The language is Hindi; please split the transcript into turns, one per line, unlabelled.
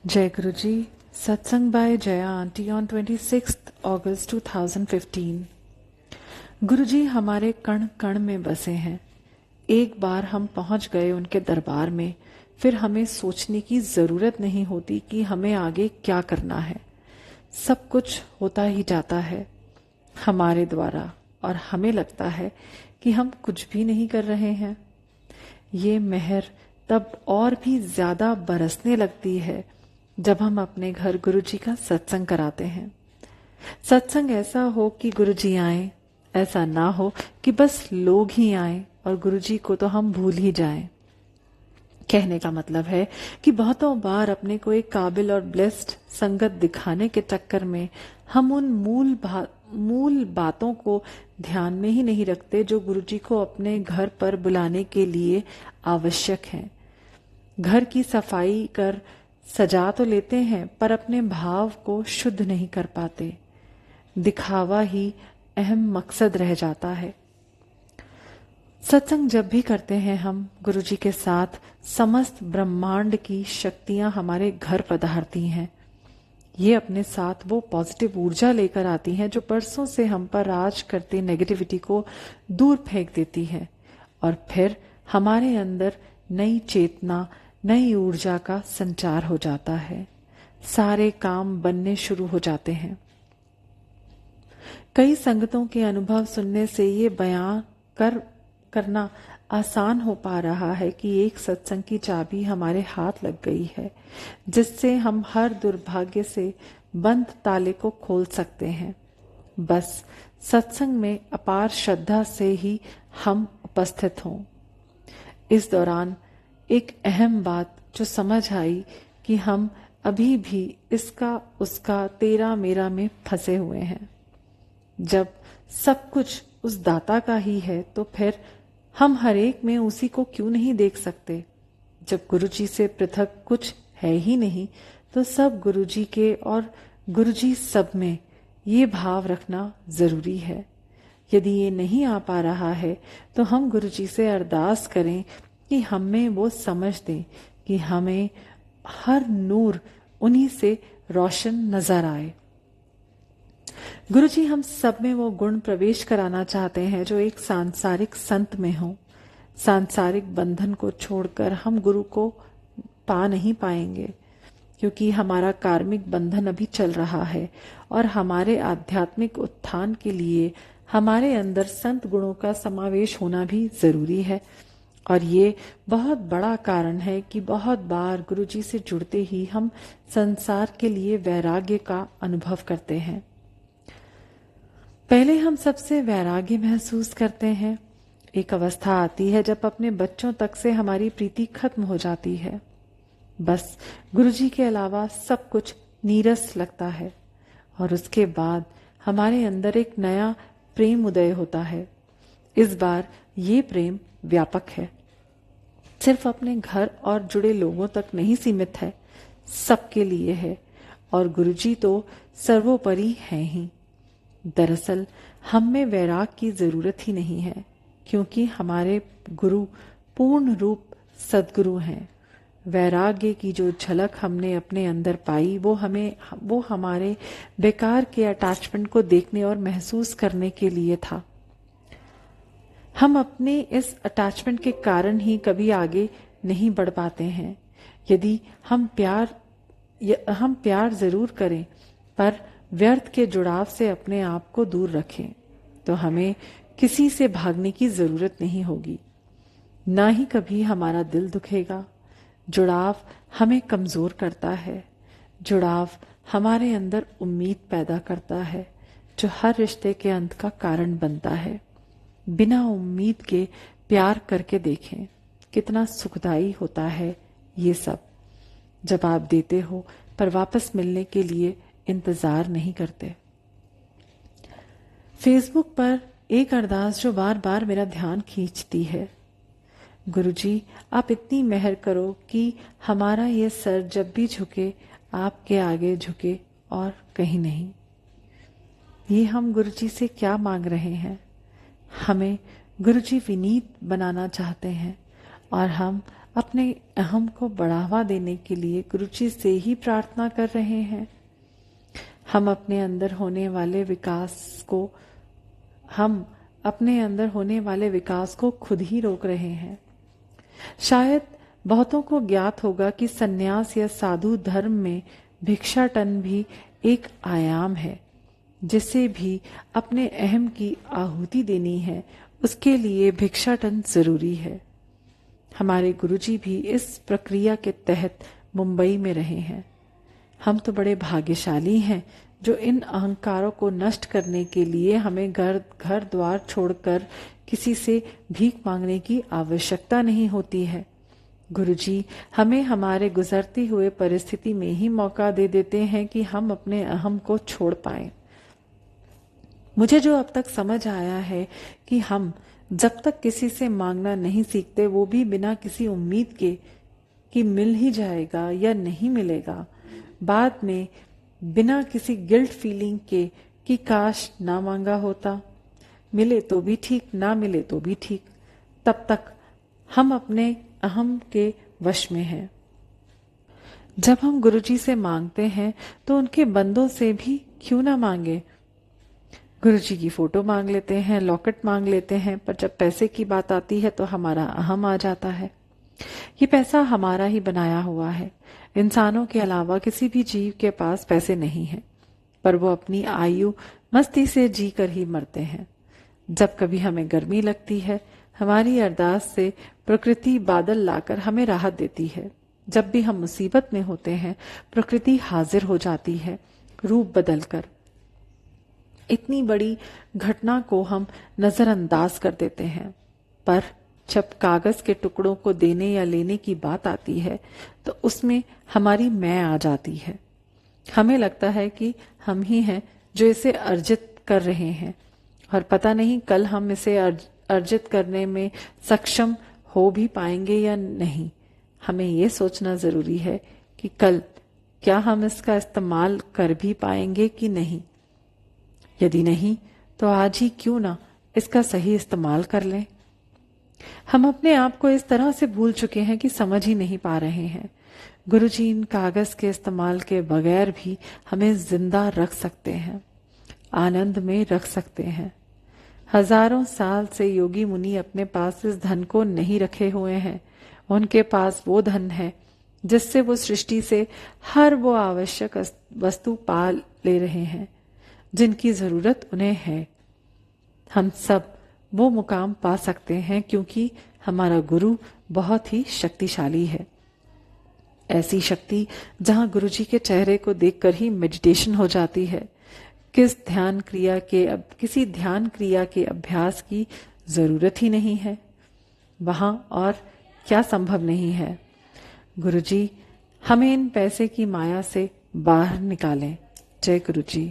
जय गुरु जी। सत्संग बाय जया आंटी ऑन 26 अगस्त 2015। गुरु जी हमारे कण कण में बसे हैं। एक बार हम पहुंच गए उनके दरबार में, फिर हमें सोचने की जरूरत नहीं होती कि हमें आगे क्या करना है। सब कुछ होता ही जाता है हमारे द्वारा और हमें लगता है कि हम कुछ भी नहीं कर रहे हैं। ये मेहर तब और भी ज्यादा बरसने लगती है जब हम अपने घर गुरुजी का सत्संग कराते हैं। सत्संग ऐसा हो कि गुरुजी आए, ऐसा ना हो कि बस लोग ही आए और गुरुजी को तो हम भूल ही जाएं। कहने का मतलब है कि बहुतों बार अपने को एक काबिल और ब्लेस्ड संगत दिखाने के चक्कर में हम उन मूल बातों को ध्यान में ही नहीं रखते जो गुरुजी को अपने घर पर बुलाने के लिए आवश्यक हैं। घर की सफाई कर सजा तो लेते हैं पर अपने भाव को शुद्ध नहीं कर पाते। दिखावा ही अहम मकसद रह जाता है। सत्संग जब भी करते हैं हम गुरुजी के साथ, समस्त ब्रह्मांड की शक्तियां हमारे घर पधारती हैं। ये अपने साथ वो पॉजिटिव ऊर्जा लेकर आती हैं जो बरसों से हम पर राज करते नेगेटिविटी को दूर फेंक देती है और फिर हमारे अंदर नई चेतना, नई ऊर्जा का संचार हो जाता है। सारे काम बनने शुरू हो जाते हैं। कई संगतों के अनुभव सुनने से ये बयां करना आसान हो पा रहा है कि एक सत्संग की चाबी हमारे हाथ लग गई है, जिससे हम हर दुर्भाग्य से बंद ताले को खोल सकते हैं। बस सत्संग में अपार श्रद्धा से ही हम उपस्थित हों। इस दौरान एक अहम बात जो समझ आई कि हम अभी भी इसका उसका तेरा मेरा में फंसे हुए हैं। जब सब कुछ उस दाता का ही है तो फिर हम हर एक में उसी को क्यों नहीं देख सकते। जब गुरुजी से पृथक कुछ है ही नहीं तो सब गुरुजी के और गुरुजी सब में ये भाव रखना जरूरी है। यदि ये नहीं आ पा रहा है तो हम गुरुजी से अरदास करें कि हमें वो समझ दें कि हमें हर नूर उन्हीं से रोशन नजर आए। गुरुजी हम सब में वो गुण प्रवेश कराना चाहते हैं जो एक सांसारिक संत में हो। सांसारिक बंधन को छोड़कर हम गुरु को पा नहीं पाएंगे, क्योंकि हमारा कार्मिक बंधन अभी चल रहा है और हमारे आध्यात्मिक उत्थान के लिए हमारे अंदर संत गुणों का समावेश होना भी जरूरी है। और ये बहुत बड़ा कारण है कि बहुत बार गुरुजी से जुड़ते ही हम संसार के लिए वैराग्य का अनुभव करते हैं। पहले हम सबसे वैराग्य महसूस करते हैं। एक अवस्था आती है जब अपने बच्चों तक से हमारी प्रीति खत्म हो जाती है। बस गुरुजी के अलावा सब कुछ नीरस लगता है और उसके बाद हमारे अंदर एक नया प्रेम उदय होता है। इस बार ये प्रेम व्यापक है, सिर्फ अपने घर और जुड़े लोगों तक नहीं सीमित है, सबके लिए है और गुरुजी तो सर्वोपरि हैं ही। दरअसल हम में वैराग की जरूरत ही नहीं है, क्योंकि हमारे गुरु पूर्ण रूप सद्गुरु हैं। वैराग्य की जो झलक हमने अपने अंदर पाई वो हमारे बेकार के अटैचमेंट को देखने और महसूस करने के लिए था। हम अपने इस अटैचमेंट के कारण ही कभी आगे नहीं बढ़ पाते हैं। यदि हम प्यार जरूर करें पर व्यर्थ के जुड़ाव से अपने आप को दूर रखें तो हमें किसी से भागने की जरूरत नहीं होगी, ना ही कभी हमारा दिल दुखेगा। जुड़ाव हमें कमजोर करता है। जुड़ाव हमारे अंदर उम्मीद पैदा करता है जो हर रिश्ते के अंत का कारण बनता है। बिना उम्मीद के प्यार करके देखें कितना सुखदायी होता है ये सब, जब आप देते हो पर वापस मिलने के लिए इंतजार नहीं करते। फेसबुक पर एक अरदास जो बार बार मेरा ध्यान खींचती है। गुरुजी आप इतनी मेहर करो कि हमारा ये सर जब भी झुके आपके आगे झुके और कहीं नहीं। ये हम गुरुजी से क्या मांग रहे हैं? हमें गुरुजी विनीत बनाना चाहते हैं और हम अपने अहम को बढ़ावा देने के लिए गुरुजी से ही प्रार्थना कर रहे हैं। हम अपने अंदर होने वाले विकास को खुद ही रोक रहे हैं। शायद बहुतों को ज्ञात होगा कि सन्यास या साधु धर्म में भिक्षाटन भी एक आयाम है। जिसे भी अपने अहम की आहुति देनी है, उसके लिए भिक्षाटन जरूरी है। हमारे गुरुजी भी इस प्रक्रिया के तहत मुंबई में रहे हैं। हम तो बड़े भाग्यशाली हैं जो इन अहंकारों को नष्ट करने के लिए हमें घर द्वार छोड़कर किसी से भीख मांगने की आवश्यकता नहीं होती है। गुरुजी हमें हमारे गुजरती हुए परिस्थिति में ही मौका दे देते हैं कि हम अपने अहम को छोड़ पाएं। मुझे जो अब तक समझ आया है कि हम जब तक किसी से मांगना नहीं सीखते, वो भी बिना किसी उम्मीद के कि मिल ही जाएगा या नहीं मिलेगा, बाद में बिना किसी गिल्ट फीलिंग के कि काश ना मांगा होता, मिले तो भी ठीक ना मिले तो भी ठीक, तब तक हम अपने अहम के वश में हैं। जब हम गुरुजी से मांगते हैं तो उनके बंदों से भी क्यों ना मांगे। गुरुजी की फोटो मांग लेते हैं, लॉकेट मांग लेते हैं, पर जब पैसे की बात आती है तो हमारा अहम आ जाता है। ये पैसा हमारा ही बनाया हुआ है। इंसानों के अलावा किसी भी जीव के पास पैसे नहीं हैं, पर वो अपनी आयु मस्ती से जी कर ही मरते हैं। जब कभी हमें गर्मी लगती है, हमारी अरदास से प्रकृति बादल लाकर हमें राहत देती है। जब भी हम मुसीबत में होते हैं, प्रकृति हाजिर हो जाती है रूप बदलकर। इतनी बड़ी घटना को हम नजरअंदाज कर देते हैं, पर जब कागज के टुकड़ों को देने या लेने की बात आती है तो उसमें हमारी मैं आ जाती है। हमें लगता है कि हम ही हैं जो इसे अर्जित कर रहे हैं, और पता नहीं कल हम इसे अर्जित करने में सक्षम हो भी पाएंगे या नहीं। हमें ये सोचना जरूरी है कि कल क्या हम इसका इस्तेमाल कर भी पाएंगे कि नहीं। यदि नहीं तो आज ही क्यों ना इसका सही इस्तेमाल कर लें। हम अपने आप को इस तरह से भूल चुके हैं कि समझ ही नहीं पा रहे हैं। गुरुजी इन कागज के इस्तेमाल के बगैर भी हमें जिंदा रख सकते हैं, आनंद में रख सकते हैं। हजारों साल से योगी मुनि अपने पास इस धन को नहीं रखे हुए हैं। उनके पास वो धन है जिससे वो सृष्टि से हर वो आवश्यक वस्तु पा ले रहे हैं जिनकी जरूरत उन्हें है। हम सब वो मुकाम पा सकते हैं क्योंकि हमारा गुरु बहुत ही शक्तिशाली है। ऐसी शक्ति जहां गुरुजी के चेहरे को देखकर ही मेडिटेशन हो जाती है। किसी ध्यान क्रिया के अभ्यास की जरूरत ही नहीं है। वहां और क्या संभव नहीं है। गुरुजी हमें इन पैसे की माया से बाहर निकालें। जय गुरुजी।